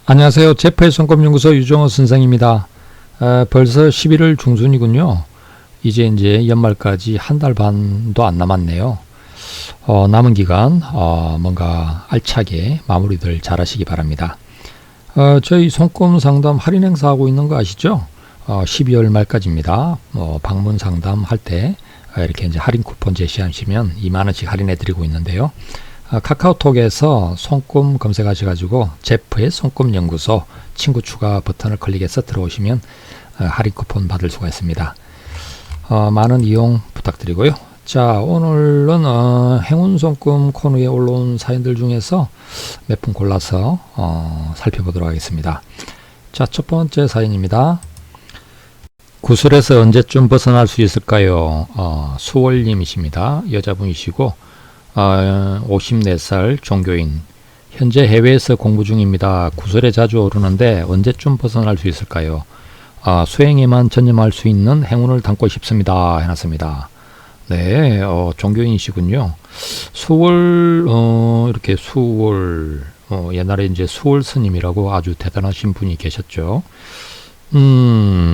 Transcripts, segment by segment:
안녕하세요. 제프의 손꼽연구소 유정호 선생입니다. 벌써 11월 중순이군요. 이제 연말까지 한 달 반도 안 남았네요. 남은 기간 뭔가 알차게 마무리들 잘 하시기 바랍니다. 저희 손꼽 상담 할인 행사하고 있는 거 아시죠? 12월 말까지입니다. 방문 상담 할 때 이렇게 이제 할인 쿠폰 제시하시면 2만원씩 할인해 드리고 있는데요. 카카오톡에서 손꼽 검색하셔가지고 제프의 손꼽 연구소 친구 추가 버튼을 클릭해서 들어오시면 할인 쿠폰 받을 수가 있습니다. 많은 이용 부탁드리고요. 자, 오늘은 행운 손꼽 코너에 올라온 사연들 중에서 몇 분 골라서 살펴보도록 하겠습니다. 자, 첫 번째 사연입니다. 구슬에서 언제쯤 벗어날 수 있을까요? 수월님이십니다. 여자분이시고 54살 종교인, 현재 해외에서 공부 중입니다. 구슬에 자주 오르는데 언제쯤 벗어날 수 있을까요? 수행에만 전념할 수 있는 행운을 담고 싶습니다. 해놨습니다. 네, 종교인이시군요. 수월, 이렇게 수월, 옛날에 이제 수월 스님이라고 아주 대단하신 분이 계셨죠.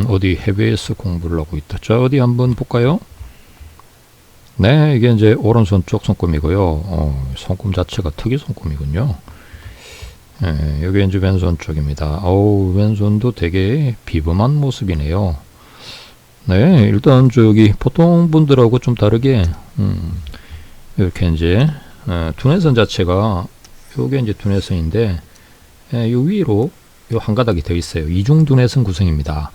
어디 해외에서 공부를 하고 있다. 자, 어디 한번 볼까요? 네, 이게 이제 오른손 쪽 손금이고요. 손금 자체가 특이 손금이군요. 네, 여기 이제 왼손 쪽입니다. 왼손도 되게 비범한 모습이네요. 네, 일단 저기 보통 분들하고 좀 다르게 이렇게 이제 두뇌선 자체가 요게 이제 두뇌선인데 요 위로 요 한 가닥이 되어 있어요. 이중 두뇌선 구성입니다.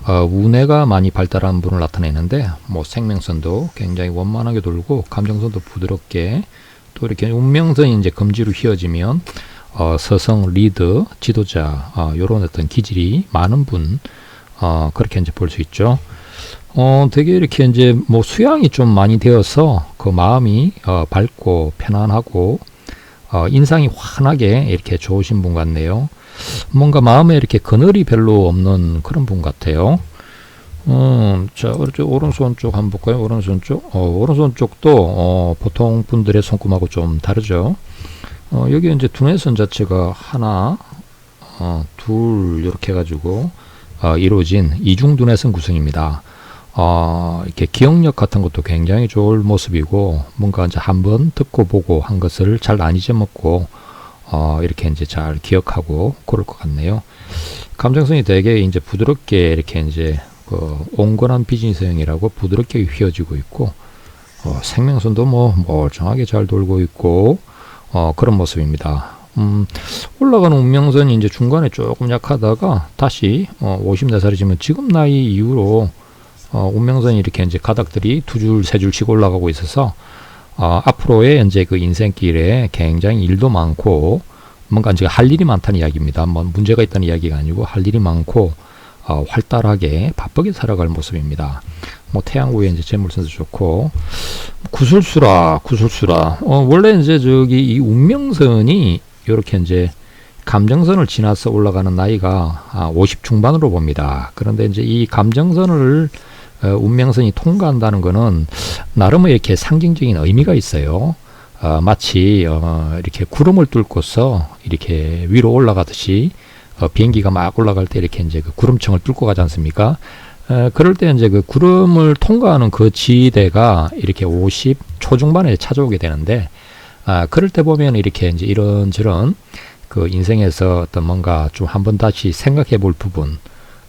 우뇌가 많이 발달한 분을 나타내는데 생명선도 굉장히 원만하게 돌고 감정선도 부드럽게, 또 이렇게 운명선이 이제 검지로 휘어지면 서성, 리더, 지도자 요런 어떤 기질이 많은 분 그렇게 이제 볼 수 있죠. 되게 이렇게 이제 수양이 좀 많이 되어서 그 마음이 밝고 편안하고 인상이 환하게 이렇게 좋으신 분 같네요. 뭔가 마음에 이렇게 그늘이 별로 없는 그런 분 같아요. 자, 오른손 쪽 한번 볼까요? 오른손 쪽. 오른손 쪽도 보통 분들의 손금하고 좀 다르죠. 여기 이제 두뇌선 자체가 하나, 둘 이렇게 해가지고 이루어진 이중 두뇌선 구성입니다. 이렇게 기억력 같은 것도 굉장히 좋을 모습이고, 뭔가 이제 한번 듣고 보고 한 것을 잘 안 잊어먹고 이렇게 이제 잘 기억하고 그럴 것 같네요. 감정선이 되게 이제 부드럽게 이렇게 이제 온건한 비즈니스형이라고 부드럽게 휘어지고 있고, 생명선도 멀쩡하게 잘 돌고 있고 그런 모습입니다. 올라가는 운명선이 이제 중간에 조금 약하다가 다시 54살이지만 지금 나이 이후로 운명선이 이렇게 이제 가닥들이 두 줄, 세 줄씩 올라가고 있어서 앞으로의 이제 그 인생길에 굉장히 일도 많고 뭔가 이제 할 일이 많다는 이야기입니다. 문제가 있다는 이야기가 아니고 할 일이 많고 활달하게 바쁘게 살아갈 모습입니다. 태양구에 이제 재물선도 좋고, 구술수라. 원래 이제 이 운명선이 이렇게 이제 감정선을 지나서 올라가는 나이가 50 중반으로 봅니다. 그런데 이제 이 감정선을 운명선이 통과한다는 것은 나름의 이렇게 상징적인 의미가 있어요. 마치 이렇게 구름을 뚫고서 이렇게 위로 올라가듯이 비행기가 막 올라갈 때 이렇게 이제 그 구름청을 뚫고 가지 않습니까? 그럴 때 이제 그 구름을 통과하는 그 지대가 이렇게 50 초중반에 찾아오게 되는데, 그럴 때 보면 이렇게 이제 이런저런 그 인생에서 어떤 뭔가 좀 한번 다시 생각해 볼 부분,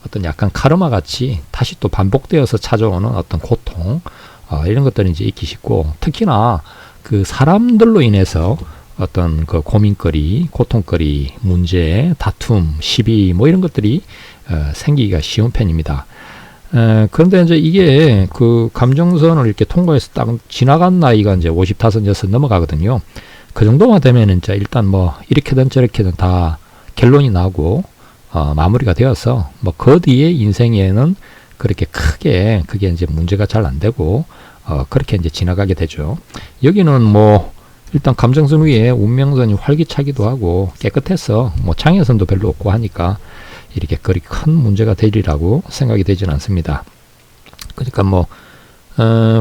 어떤 약간 카르마 같이 다시 또 반복되어서 찾아오는 어떤 고통, 이런 것들이 이제 있기 쉽고, 특히나 그 사람들로 인해서 어떤 그 고민거리, 고통거리, 문제, 다툼, 시비 이런 것들이 생기기가 쉬운 편입니다. 그런데 이제 이게 그 감정선을 이렇게 통과해서 딱 지나간 나이가 이제 55, 6 넘어가거든요. 그 정도만 되면 이제 일단 이렇게든 저렇게든 다 결론이 나고 마무리가 되어서 그 뒤에 인생에는 그렇게 크게 그게 이제 문제가 잘 안 되고 그렇게 이제 지나가게 되죠. 여기는 일단 감정선 위에 운명선이 활기차기도 하고 깨끗해서 장애선도 별로 없고 하니까 이렇게 그리 큰 문제가 되리라고 생각이 되지는 않습니다. 그러니까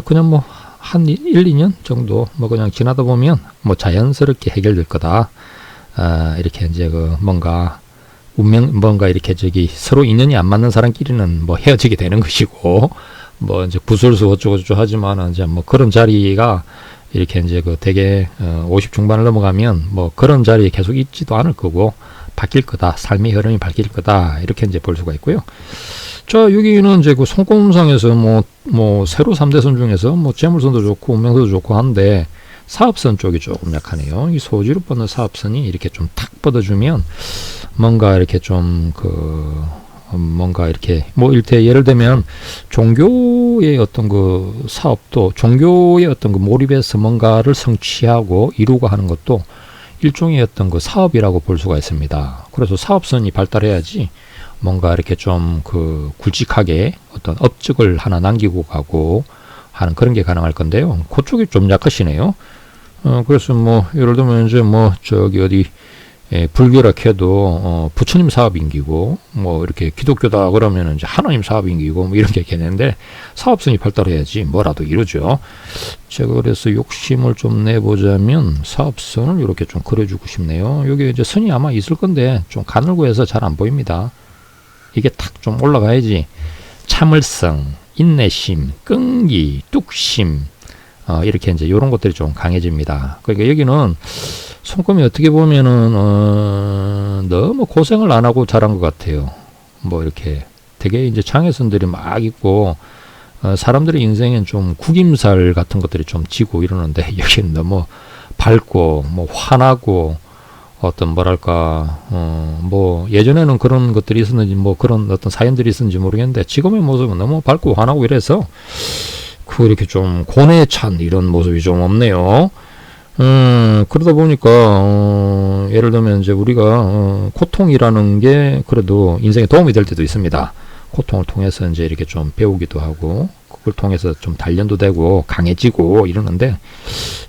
그냥 한 1, 2년 정도 그냥 지나다 보면 자연스럽게 해결될 거다. 이렇게 이제 뭔가 운명 뭔가 이렇게 서로 인연이 안 맞는 사람끼리는 뭐 헤어지게 되는 것이고 뭐 이제 구설수 어쩌고저쩌고 하지만 이제 뭐 그런 자리가 이렇게 이제 그 되게 50 중반을 넘어가면 뭐 그런 자리에 계속 있지도 않을 거고 바뀔 거다. 삶의 흐름이 바뀔 거다. 이렇게 이제 볼 수가 있고요. 자, 여기는 이제 그 손금상에서 뭐 세로 3대선 중에서 뭐 재물선도 좋고 운명선도 좋고 한데 사업선 쪽이 조금 약하네요. 이 소지로 뻗는 사업선이 이렇게 좀 탁 뻗어주면 뭔가 이렇게 좀 뭔가 이렇게 뭐 예를 들면 종교의 어떤 그 사업도 종교의 어떤 그 몰입해서 뭔가를 성취하고 이루고 하는 것도 일종의 어떤 그 사업이라고 볼 수가 있습니다. 그래서 사업선이 발달해야지 뭔가 이렇게 좀 굵직하게 어떤 업적을 하나 남기고 가고 하는 그런 게 가능할 건데요. 그쪽이 좀 약하시네요. 그래서 뭐 예를 들면 이제 뭐 어디 불교라 해도 부처님 사업인기고 뭐 이렇게 기독교다 그러면 이제 하나님 사업인기고 뭐 이런 게 있겠는데 사업성이 발달해야지 뭐라도 이루죠. 제가 그래서 욕심을 좀 내보자면 사업선을 이렇게 좀 그려주고 싶네요. 여기 이제 선이 아마 있을 건데 좀 가늘고 해서 잘 안 보입니다. 이게 탁 좀 올라가야지 참을성, 인내심, 끈기, 뚝심 이렇게 이제 이런 것들이 좀 강해집니다. 그러니까 여기는 손금이 어떻게 보면은 너무 고생을 안 하고 자란 것 같아요. 뭐 이렇게 되게 이제 장애선들이 막 있고 사람들의 인생엔 좀 구김살 같은 것들이 좀 지고 이러는데 여기는 너무 밝고 뭐 환하고 어떤 뭐랄까 뭐 예전에는 그런 것들이 있었는지 뭐 그런 어떤 사연들이 있었는지 모르겠는데 지금의 모습은 너무 밝고 환하고 이래서 이렇게 좀 고뇌에 찬 이런 모습이 좀 없네요. 그러다 보니까 예를 들면 이제 우리가 고통이라는 게 그래도 인생에 도움이 될 때도 있습니다. 고통을 통해서 이제 이렇게 좀 배우기도 하고 그걸 통해서 좀 단련도 되고 강해지고 이러는데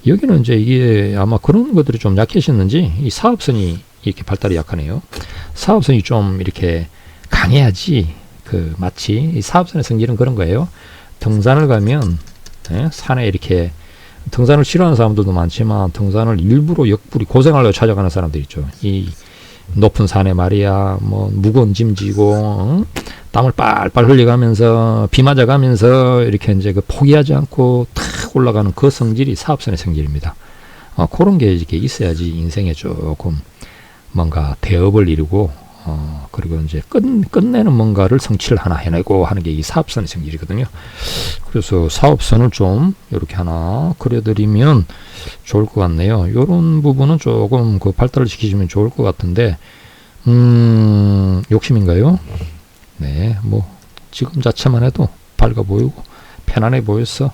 여기는 이제 이게 아마 그런 것들이 좀 약해졌는지 이 사업선이 이렇게 발달이 약하네요. 사업선이 좀 이렇게 강해야지 마치 이 사업선의 성질은 그런 거예요. 등산을 가면 산에 이렇게 등산을 싫어하는 사람들도 많지만 등산을 일부러 역부리 고생하려고 찾아가는 사람들 있죠. 이 높은 산에 말이야 뭐 무거운 짐 지고 땀을 빨빨 흘려가면서 비 맞아가면서 이렇게 이제 포기하지 않고 탁 올라가는 그 성질이 사업선의 성질입니다. 그런 게 이렇게 있어야지 인생에 조금 뭔가 대업을 이루고 그리고 이제 끝내는 뭔가를 성취를 하나 해내고 하는 게 이 사업선의 성질이거든요. 그래서 사업선을 좀 이렇게 하나 그려드리면 좋을 것 같네요. 이런 부분은 조금 발달을 시키시면 좋을 것 같은데, 욕심인가요? 네, 뭐, 지금 자체만 해도 밝아 보이고, 편안해 보여서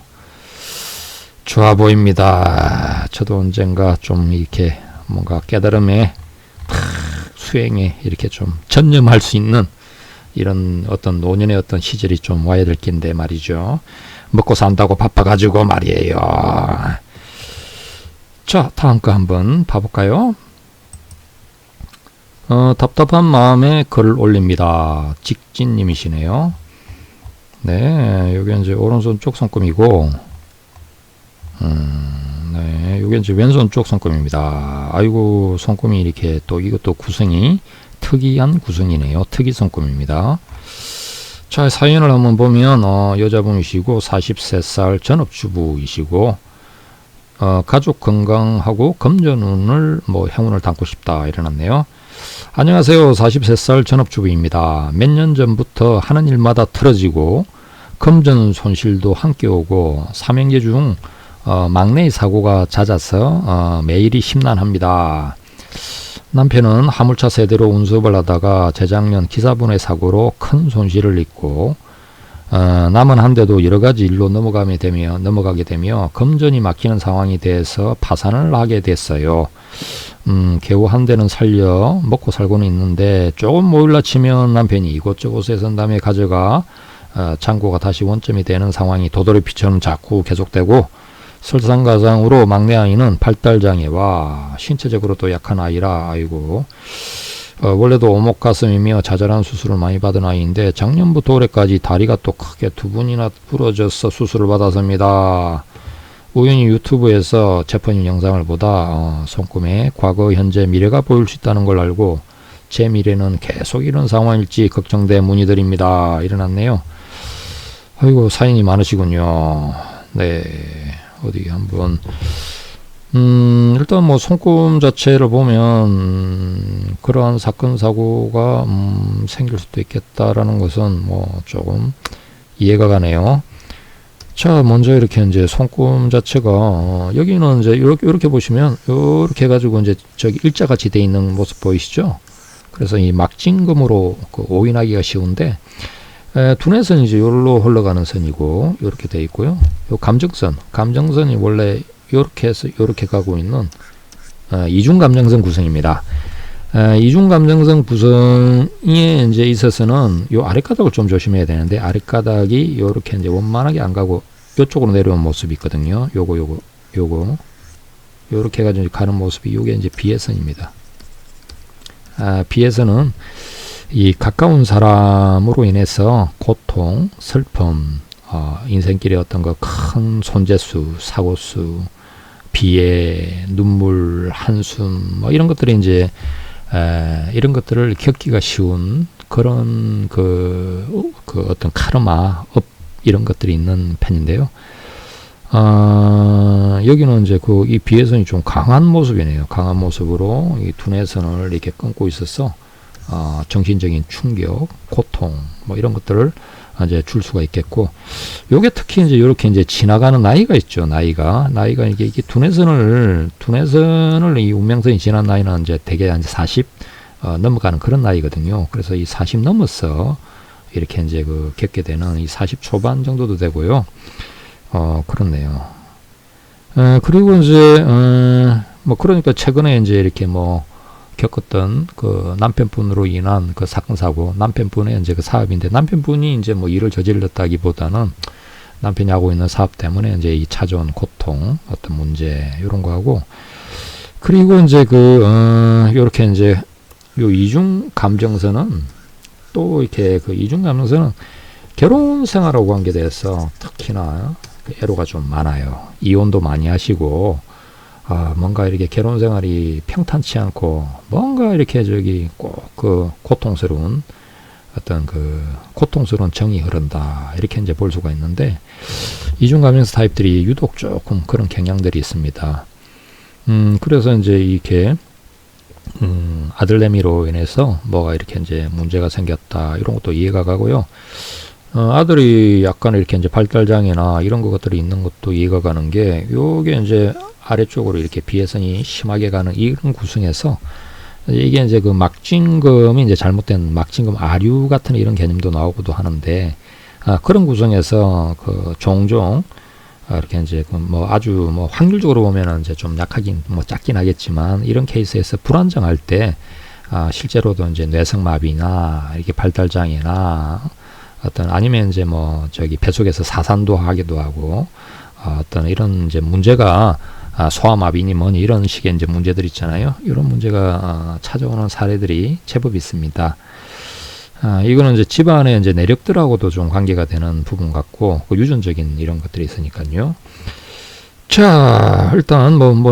좋아 보입니다. 저도 언젠가 좀 이렇게 뭔가 깨달음에 수행에 이렇게 좀 전념할 수 있는 이런 어떤 노년의 어떤 시절이 좀 와야 될 텐데 말이죠. 먹고 산다고 바빠가지고 말이에요. 자, 다음 거 한번 봐볼까요? 답답한 마음에 글을 올립니다. 직진님이시네요. 네, 여기 이제 오른손 쪽 손금이고, 네, 여기 이제 왼손 쪽 손금입니다. 아이고, 손금이 이렇게 또 이것도 구성이 특이한 구성이네요. 특이 손금입니다. 자, 사연을 한번 보면 여자분이시고 43살 전업주부이시고 가족 건강하고 금전운을 행운을 담고 싶다 이래놨네요. 안녕하세요. 43살 전업주부입니다. 몇 년 전부터 하는 일마다 틀어지고 금전 손실도 함께 오고 삼형제 중 막내의 사고가 잦아서 매일이 심란합니다. 남편은 화물차 세대로 운수업을 하다가 재작년 기사분해 사고로 큰 손실을 입고 남은 한 대도 여러가지 일로 넘어가게 되며 금전이 막히는 상황이 돼서 파산을 하게 됐어요. 겨우 한 대는 살려 먹고 살고는 있는데 조금 모일라 치면 남편이 이곳저곳에 선 다음에 가져가 창고가 다시 원점이 되는 상황이 도돌이피처럼 자꾸 계속되고 설상가상으로 막내 아이는 발달장애와 신체적으로도 약한 아이라 아이고 원래도 오목가슴이며 자잘한 수술을 많이 받은 아이인데 작년부터 올해까지 다리가 또 크게 2번이나 부러져서 수술을 받았습니다. 우연히 유튜브에서 재펀님 영상을 보다 손금에 과거 현재 미래가 보일 수 있다는 걸 알고 제 미래는 계속 이런 상황일지 걱정돼 문의드립니다. 일어났네요. 아이고, 사연이 많으시군요. 네, 어디 한번 일단 뭐 손금 자체를 보면 그러한 사건 사고가 생길 수도 있겠다라는 것은 뭐 조금 이해가 가네요. 자, 먼저 이렇게 이제 손금 자체가 여기는 이제 이렇게 보시면 이렇게 해가지고 이제 저기 일자같이 돼 있는 모습 보이시죠? 그래서 이 막진금으로 그 오인하기가 쉬운데, 둔에서는 이제 요로 흘러가는 선이고 이렇게 돼 있고요. 요 감정선이 원래 요렇게 해서 요렇게 가고 있는 이중 감정선 구성입니다. 이중 감정선 구성에 이제 있어서는 요 아랫가닥을 좀 조심해야 되는데, 아랫가닥이 요렇게 이제 원만하게 안 가고 요쪽으로 내려온 모습이 있거든요. 요거 요렇게 해가지고 가는 모습이 요게 이제 비해선입니다. 비해선은 이 가까운 사람으로 인해서 고통, 슬픔, 인생길의 어떤 그 큰 손재수, 사고수, 비애, 눈물, 한숨, 뭐 이런 것들이 이제 이런 것들을 겪기가 쉬운 그런 그 어떤 카르마, 업 이런 것들이 있는 편인데요. 여기는 이제 이 비해선이 좀 강한 모습이네요. 강한 모습으로 이 두뇌선을 이렇게 끊고 있어서 정신적인 충격, 고통, 뭐 이런 것들을 이제 줄 수가 있겠고, 요게 특히 이제 이렇게 이제 지나가는 나이가 있죠. 나이가 이게 두뇌선을 이 운명선이 지난 나이는 이제 대개 한 40 넘어가는 그런 나이거든요. 그래서 이 40 넘어서 이렇게 이제 겪게 되는 이 40 초반 정도도 되고요. 그렇네요. 그리고 이제 뭐 그러니까 최근에 이제 이렇게 뭐 겪었던 그 남편분으로 인한 그 사건 사고, 남편분의 이제 그 사업인데, 남편분이 이제 뭐 일을 저질렀다기보다는 남편이 하고 있는 사업 때문에 이제 이 찾아온 고통, 어떤 문제 이런 거 하고, 그리고 이제 요렇게 이제 요 이중 감정선은 또 이렇게 이중 감정선은 결혼 생활하고 관계돼서 특히나 애로가 좀 많아요. 이혼도 많이 하시고, 뭔가 이렇게 결혼 생활이 평탄치 않고, 뭔가 이렇게 꼭 고통스러운 어떤 고통스러운 정이 흐른다, 이렇게 이제 볼 수가 있는데, 이중감정선 타입들이 유독 조금 그런 경향들이 있습니다. 그래서 이제 이렇게 아들내미로 인해서 뭐가 이렇게 이제 문제가 생겼다, 이런 것도 이해가 가고요. 아들이 약간 이렇게 이제 발달장애나 이런 것들이 있는 것도 이해가 가는 게, 요게 이제 아래쪽으로 이렇게 비해선이 심하게 가는 이런 구성에서, 이게 이제 막진금이 이제 잘못된 막진금 아류 같은 이런 개념도 나오고도 하는데, 그런 구성에서 종종 이렇게 이제 뭐 아주 뭐 확률적으로 보면은 이제 좀 약하긴 뭐 작긴 하겠지만, 이런 케이스에서 불안정할 때 실제로도 이제 뇌성마비나 이렇게 발달장애나 아니면 이제 뭐 뱃속에서 사산도 하기도 하고, 어떤 이런 이제 문제가 소아마비니 뭐니 이런 식의 이제 문제들 있잖아요. 이런 문제가 찾아오는 사례들이 제법 있습니다. 이거는 이제 집안의 이제 내력들하고도 좀 관계가 되는 부분 같고, 유전적인 이런 것들이 있으니까요. 자, 일단 뭐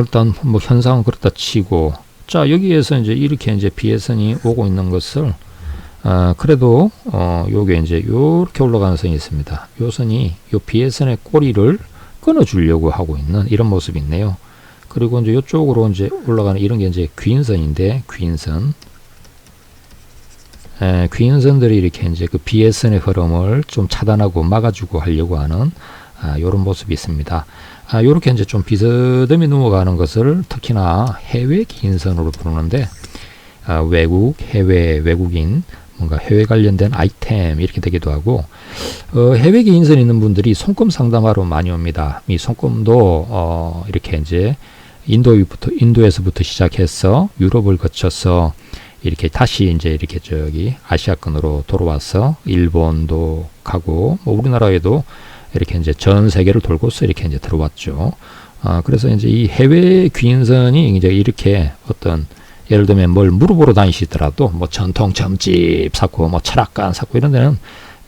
현상은 그렇다 치고, 자, 여기에서 이제 이렇게 이제 비해선이 오고 있는 것을 그래도 요게 이제 요렇게 올라가는 선이 있습니다. 요 선이 요 비해선의 꼬리를 끊어주려고 하고 있는 이런 모습이 있네요. 그리고 이제 이쪽으로 이제 올라가는 이런 게 이제 귀인선인데, 귀인선들이 이렇게 이제 비해선의 흐름을 좀 차단하고 막아주고 하려고 하는 이런 모습이 있습니다. 요렇게 이제 좀 비스듬히 넘어가는 것을 특히나 해외 귀인선으로 부르는데, 해외 외국인, 뭔가 해외 관련된 아이템 이렇게 되기도 하고, 해외 기인선 있는 분들이 손금 상담하러 많이 옵니다. 이 손금도 이렇게 이제 인도에서부터 시작해서 유럽을 거쳐서 이렇게 다시 이제 이렇게 아시아권으로 돌아와서 일본도 가고, 뭐 우리나라에도 이렇게 이제 전 세계를 돌고서 이렇게 이제 들어왔죠. 그래서 이제 이 해외 귀인선이 이제 이렇게 어떤 예를 들면 뭘 물어보러 다니시더라도 뭐 전통 점집 사고 뭐 철학관 사고 이런 데는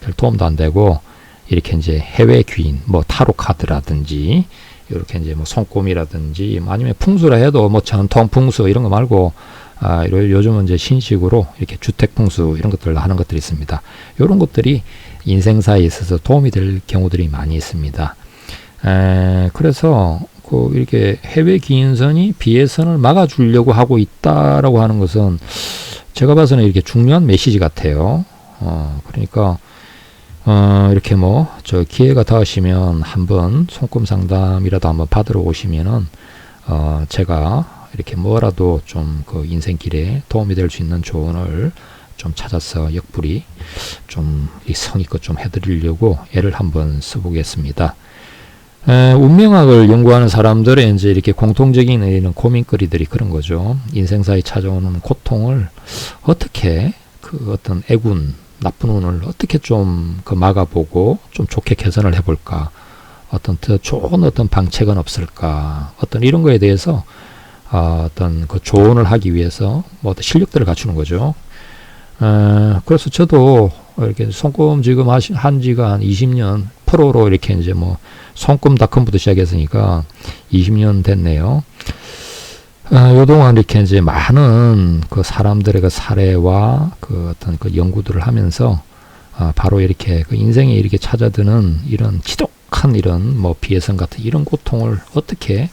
별 도움도 안 되고, 이렇게 이제 해외 귀인 뭐 타로 카드라든지 이렇게 이제 뭐 손꼽이라든지 아니면 풍수라 해도 뭐 전통 풍수 이런 거 말고 요즘은 이제 신식으로 이렇게 주택풍수 이런 것들을 하는 것들이 있습니다. 이런 것들이 인생사에 있어서 도움이 될 경우들이 많이 있습니다. 그래서 이렇게 해외 기인선이 비해선을 막아주려고 하고 있다라고 하는 것은 제가 봐서는 이렇게 중요한 메시지 같아요. 그러니까 이렇게 저 기회가 닿으시면 한번 손금 상담이라도 한번 받으러 오시면은 제가 이렇게 뭐라도 좀 그 인생길에 도움이 될 수 있는 조언을 좀 찾아서 역부리 좀 성의껏 좀 해드리려고 애를 한번 써보겠습니다. 운명학을 연구하는 사람들의 이제 이렇게 공통적인 이런 고민거리들이 그런 거죠. 인생사에 찾아오는 고통을 어떻게 그 어떤 애군, 나쁜 운을 어떻게 좀 막아보고 좀 좋게 개선을 해볼까? 어떤 더 좋은 어떤 방책은 없을까? 어떤 이런 거에 대해서 어떤 그 조언을 하기 위해서 어떤 실력들을 갖추는 거죠. 그래서 저도 이렇게 손금 지금 한 지가 한 20년 프로로 이렇게 이제 손금닷컴부터 시작했으니까 20년 됐네요. 요동안 이렇게 이제 많은 그 사람들의 그 사례와 그 어떤 그 연구들을 하면서 바로 이렇게 그 인생에 이렇게 찾아드는 이런 지독한 이런 비해선 같은 이런 고통을 어떻게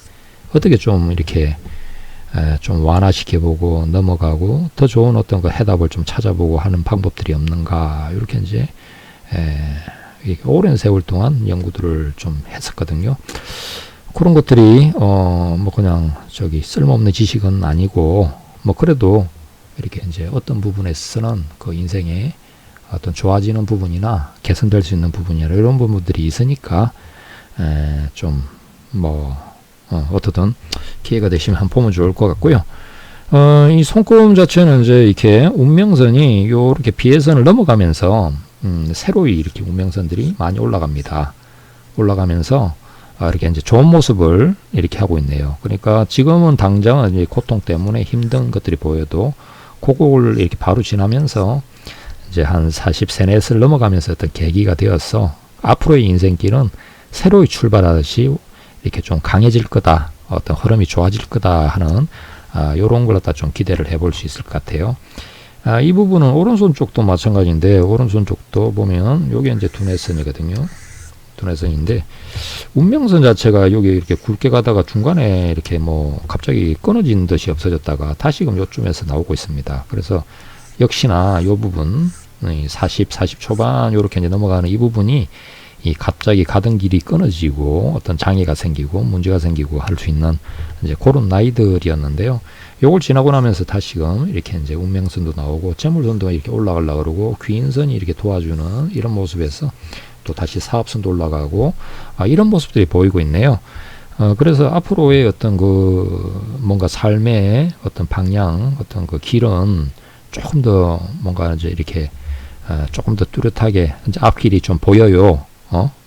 좀 이렇게 좀 완화시켜보고 넘어가고 더 좋은 어떤 그 해답을 좀 찾아보고 하는 방법들이 없는가 이렇게 이제 오랜 세월 동안 연구들을 좀 했었거든요. 그런 것들이 그냥 쓸모없는 지식은 아니고 그래도 이렇게 이제 어떤 부분에서는 그 인생에 어떤 좋아지는 부분이나 개선될 수 있는 부분이나 이런 부분들이 있으니까 어떻든 기회가 되시면 한번 보면 좋을 것 같고요. 이 손금 자체는 이제 이렇게 운명선이 요렇게 비해선을 넘어가면서 새로이 이렇게 운명선들이 많이 올라갑니다. 올라가면서 이렇게 이제 좋은 모습을 이렇게 하고 있네요. 그러니까 지금은 당장은 이제 고통 때문에 힘든 것들이 보여도 그걸 이렇게 바로 지나면서 이제 한 40세 넷을 넘어가면서 어떤 계기가 되어서 앞으로의 인생길은 새로이 출발하듯이 이렇게 좀 강해질 거다, 어떤 흐름이 좋아질 거다 하는 요런 걸 갖다 좀 기대를 해볼 수 있을 것 같아요. 이 부분은 오른손 쪽도 마찬가지인데 오른손 쪽도 보면 요게 이제 두뇌선이거든요. 두뇌선인데 운명선 자체가 여기 이렇게 굵게 가다가 중간에 이렇게 갑자기 끊어진 듯이 없어졌다가 다시금 요쯤에서 나오고 있습니다. 그래서 역시나 요 부분 40 초반 요렇게 이제 넘어가는 이 부분이 갑자기 가던 길이 끊어지고 어떤 장애가 생기고 문제가 생기고 할 수 있는 이제 그런 나이들이었는데요. 요걸 지나고 나면서 다시금 이렇게 이제 운명선도 나오고 재물선도 이렇게 올라가려고 그러고 귀인선이 이렇게 도와주는 이런 모습에서 또 다시 사업선도 올라가고 이런 모습들이 보이고 있네요. 그래서 앞으로의 어떤 그 뭔가 삶의 어떤 방향, 어떤 그 길은 조금 더 뭔가 이제 이렇게 조금 더 뚜렷하게 이제 앞길이 좀 보여요.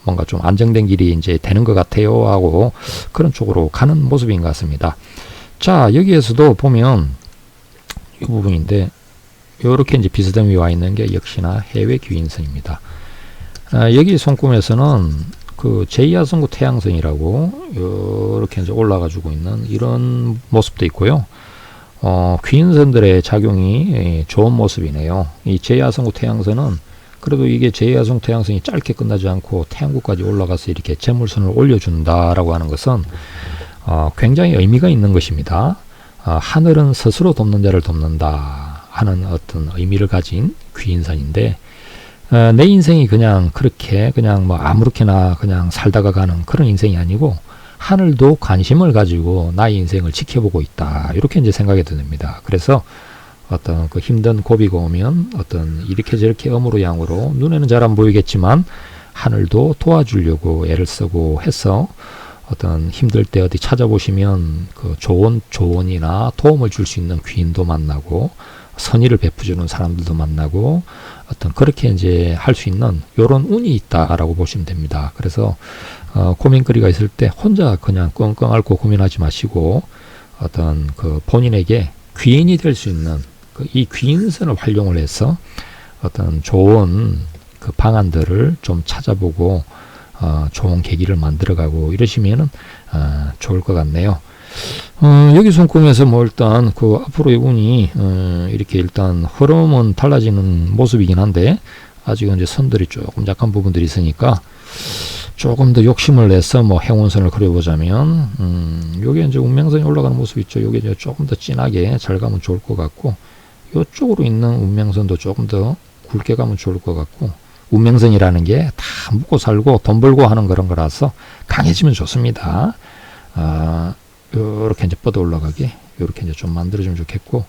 뭔가 좀 안정된 길이 이제 되는 것 같아요 하고 그런 쪽으로 가는 모습인 것 같습니다. 자, 여기에서도 보면 이 부분인데 이렇게 이제 비스듬히 와 있는 게 역시나 해외 귀인선입니다. 여기 손금에서는 그 제2야성구 태양선이라고 이렇게 이제 올라가지고 있는 이런 모습도 있고요. 귀인선들의 작용이 좋은 모습이네요. 이 제2야성구 태양선은 그래도 이게 제2야성 태양선이 짧게 끝나지 않고 태양구까지 올라가서 이렇게 재물선을 올려준다라고 하는 것은 굉장히 의미가 있는 것입니다. 하늘은 스스로 돕는 자를 돕는다 하는 어떤 의미를 가진 귀인선인데 내 인생이 그냥 그렇게 그냥 아무렇게나 그냥 살다가 가는 그런 인생이 아니고 하늘도 관심을 가지고 나의 인생을 지켜보고 있다 이렇게 이제 생각이 듭니다. 그래서 어떤 그 힘든 고비가 오면 어떤 이렇게 저렇게 음으로 양으로 눈에는 잘 안 보이겠지만 하늘도 도와주려고 애를 쓰고 해서 어떤 힘들 때 어디 찾아보시면 그 좋은 조언이나 도움을 줄 수 있는 귀인도 만나고 선의를 베푸주는 사람들도 만나고 어떤 그렇게 이제 할 수 있는 요런 운이 있다라고 보시면 됩니다. 그래서 고민거리가 있을 때 혼자 그냥 끙끙 앓고 고민하지 마시고 어떤 그 본인에게 귀인이 될 수 있는 이 귀인선을 활용을 해서 어떤 좋은 그 방안들을 좀 찾아보고 좋은 계기를 만들어가고 이러시면은 좋을 것 같네요. 여기 손금에서 뭐 일단 그 앞으로 이분이 이렇게 일단 흐름은 달라지는 모습이긴 한데 아직은 이제 선들이 조금 약한 부분들이 있으니까 조금 더 욕심을 내서 뭐 행운선을 그려보자면 요게 이제 운명선이 올라가는 모습 있죠. 요게 이제 조금 더 진하게 잘 가면 좋을 것 같고 요쪽으로 있는 운명선도 조금 더 굵게 가면 좋을 것 같고 운명선이라는 게 다 먹고 살고 돈 벌고 하는 그런 거라서 강해지면 좋습니다. 요렇게 이제 뻗어 올라가게 요렇게 이제 좀 만들어주면 좋겠고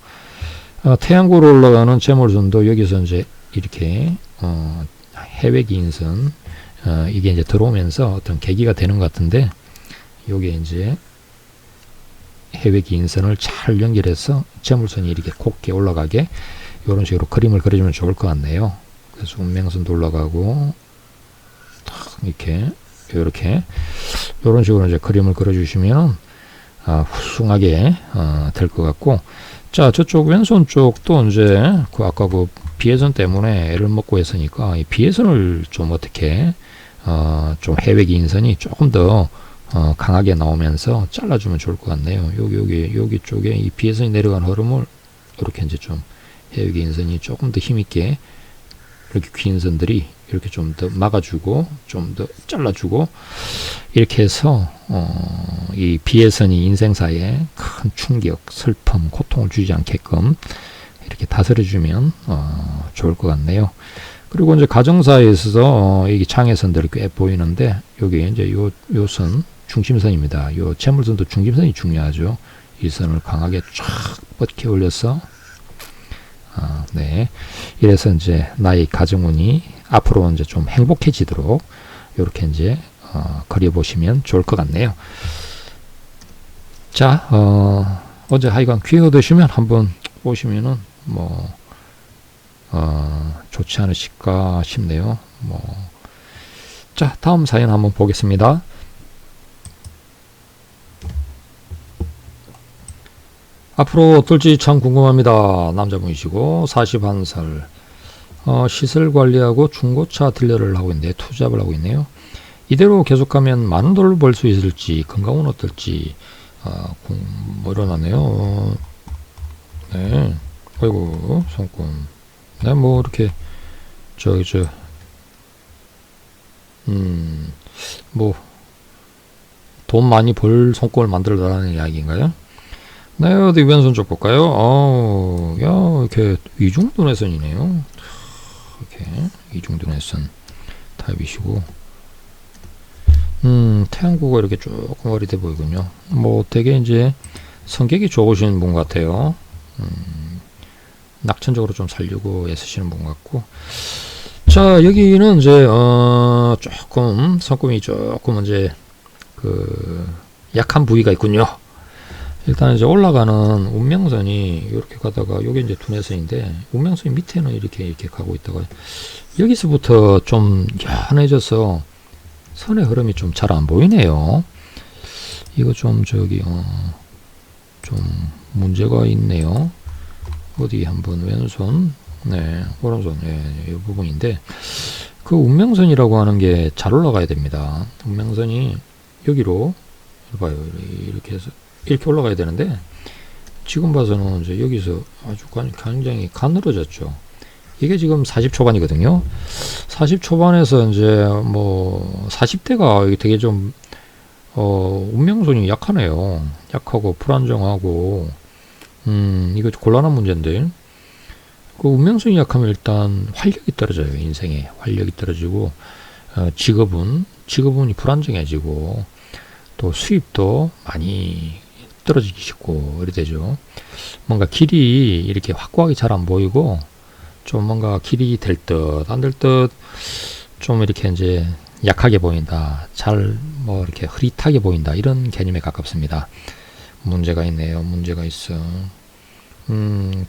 태양구로 올라가는 재물선도 여기서 이제 이렇게 해외 기인선 이게 이제 들어오면서 어떤 계기가 되는 것 같은데 요게 이제 해외 기인선을 잘 연결해서 재물선이 이렇게 곱게 올라가게 요런 식으로 그림을 그려주면 좋을 것 같네요. 그래서 운명선도 올라가고 이렇게 요렇게 요런 식으로 이제 그림을 그려주시면 후숭하게 될 것 같고 자 저쪽 왼손 쪽도 이제 그 아까 그 비회선 때문에 애를 먹고 했으니까 이 비회선을 좀 어떻게 좀 해외 기인선이 조금 더 강하게 나오면서 잘라주면 좋을 것 같네요. 여기 쪽에 이 비회선이 내려간 흐름을 이렇게 이제 좀 해외 기인선이 조금 더 힘있게 이렇게 기인선들이 이렇게 좀 더 막아주고 좀 더 잘라주고 이렇게 해서 이 비회선이 인생사에 큰 충격, 슬픔, 고통을 주지 않게끔 이렇게 다스려주면 좋을 것 같네요. 그리고 이제 가정사에 있어서 이게 장애선들이 꽤 보이는데 여기 이제 요 선 중심선입니다. 요 재물선도 중심선이 중요하죠. 이 선을 강하게 쫙 뻗게 올려서 네. 이래서 이제 나의 가정운이 앞으로 이제 좀 행복해지도록 이렇게 이제 그려보시면 좋을 것 같네요. 자, 어제 하여간 기회 얻으시면 한번 보시면은 뭐 좋지 않으실까 싶네요. 자, 다음 사연 한번 보겠습니다. 앞으로 어떨지 참 궁금합니다. 남자분이시고 41살 시설 관리하고 중고차 딜러를 하고 있는데 투잡을 하고 있네요. 이대로 계속하면 많은 돈을 벌 수 있을지 건강은 어떨지 뭐 일어나네요. 네, 아이고 손금. 네, 뭐 이렇게 뭐 돈 많이 벌 손금을 만들어 달라는 이야기인가요? 네, 어디 왼손 쪽 볼까요? 야, 이렇게 이중둔회선이네요. 이렇게 이중둔회선 타입이시고, 태양구가 이렇게 조금 어리돼 보이군요. 뭐 되게 이제 성격이 좋으신 분 같아요. 낙천적으로 좀 살려고 애쓰시는 분 같고, 자 여기는 이제 조금 손금이 조금 이제 그 약한 부위가 있군요. 일단 이제 올라가는 운명선이 이렇게 가다가 여기 이제 둔회선인데 운명선이 밑에는 이렇게 가고 있다가 여기서부터 좀 연해져서 선의 흐름이 좀 잘 안 보이네요. 이거 좀 좀 문제가 있네요. 어디 한번 왼손, 네, 오른손, 이 부분인데 그 운명선이라고 하는 게 잘 올라가야 됩니다. 운명선이 여기로 봐요. 이렇게 해서 이렇게 올라가야 되는데 지금 봐서는 이제 여기서 아주 굉장히 가늘어졌죠. 이게 지금 40 초반이거든요. 40 초반에서 이제 뭐 40대가 되게 좀 운명선이 약하네요. 약하고 불안정하고 이거 곤란한 문제인데 그 운명선이 약하면 일단 활력이 떨어져요. 인생에 활력이 떨어지고 직업운이 불안정해지고 또 수입도 많이 떨어지기 쉽고 이래 되죠. 뭔가 길이 이렇게 확고하게 잘 안 보이고 좀 뭔가 길이 될 듯 안 될 듯 좀 이렇게 이제 약하게 보인다. 잘 뭐 이렇게 흐릿하게 보인다. 이런 개념에 가깝습니다. 문제가 있네요. 문제가 있어.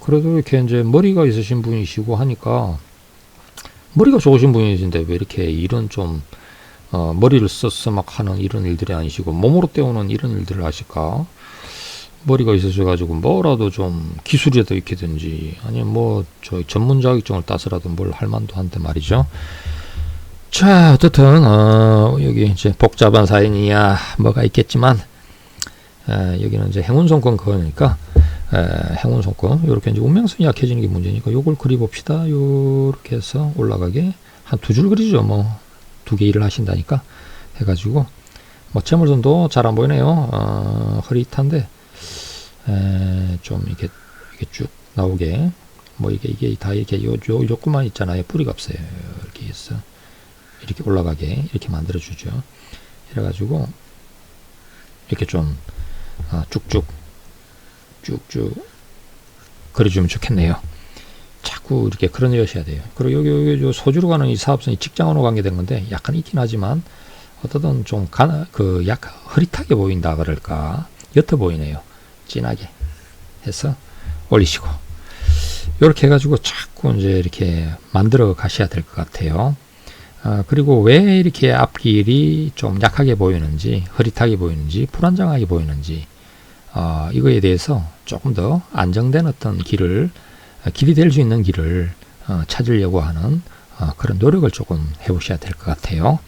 그래도 이렇게 이제 머리가 있으신 분이시고 하니까 머리가 좋으신 분이신데 왜 이렇게 이런 좀 머리를 써서 막 하는 이런 일들이 아니시고 몸으로 때우는 이런 일들을 하실까? 머리가 있으셔가지고 뭐라도 좀 기술이라도 있겠든지 아니면 뭐 저 전문 자격증을 따서라도 뭘 할 만도 한데 말이죠. 자, 어쨌든 여기 이제 복잡한 사연이야 뭐가 있겠지만 여기는 이제 행운 손금 그거니까 행운 손금 이렇게 이제 운명성이 약해지는 게 문제니까 요걸 그려봅시다. 요렇게 해서 올라가게 한 두 줄 그리죠. 뭐 두 개 일을 하신다니까 해가지고 뭐 채물선도 잘 안 보이네요. 흐릿한데 좀 이렇게 쭉 나오게 뭐 이게 다 이렇게 요것만 있잖아요. 뿌리가 없어요. 이렇게 해서 이렇게 올라가게 이렇게 만들어 주죠. 이래가지고 이렇게 좀 쭉쭉 그려주면 좋겠네요. 자꾸 이렇게 그려내셔야 돼요. 그리고 여기 소주로 가는 이 사업선이 직장으로 관계된 건데 약간 있긴 하지만 어떻든 좀 약간 흐릿하게 보인다 그럴까 옅어 보이네요. 진하게 해서 올리시고 이렇게 해가지고 자꾸 이제 이렇게 만들어 가셔야 될 것 같아요. 그리고 왜 이렇게 앞길이 좀 약하게 보이는지 흐릿하게 보이는지 불안정하게 보이는지 이거에 대해서 조금 더 안정된 어떤 길이 될 수 있는 길을 찾으려고 하는 그런 노력을 조금 해보셔야 될 것 같아요.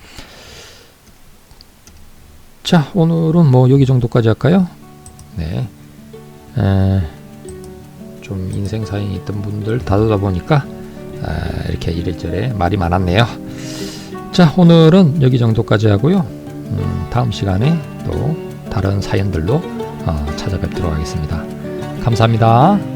자, 오늘은 뭐 여기 정도까지 할까요? 네. 좀 인생 사연이 있던 분들 다루다 보니까 이렇게 이래저래 말이 많았네요. 자, 오늘은 여기 정도까지 하고요. 다음 시간에 또 다른 사연들로 찾아뵙도록 하겠습니다. 감사합니다.